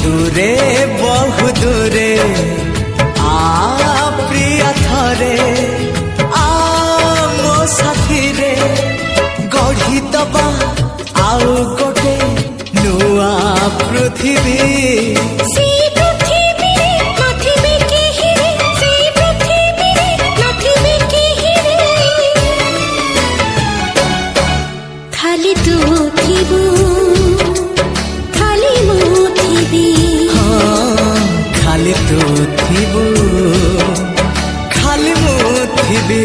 দূরে বহু দূরে আ প্রিয়া থরে আ ମୋ ସାଥିରେ ଗଢ଼ିଦବା ଆଉ ଗୋଟେ ନୂଆ ପୃଥିବୀ। ଖାଲି ତୁ ଥିବୁ ଖାଲି ମୁଁ ଥିବି, ଖାଲି ତୁ ଥିବୁ ଖାଲି ମୁଁ ଥିବି।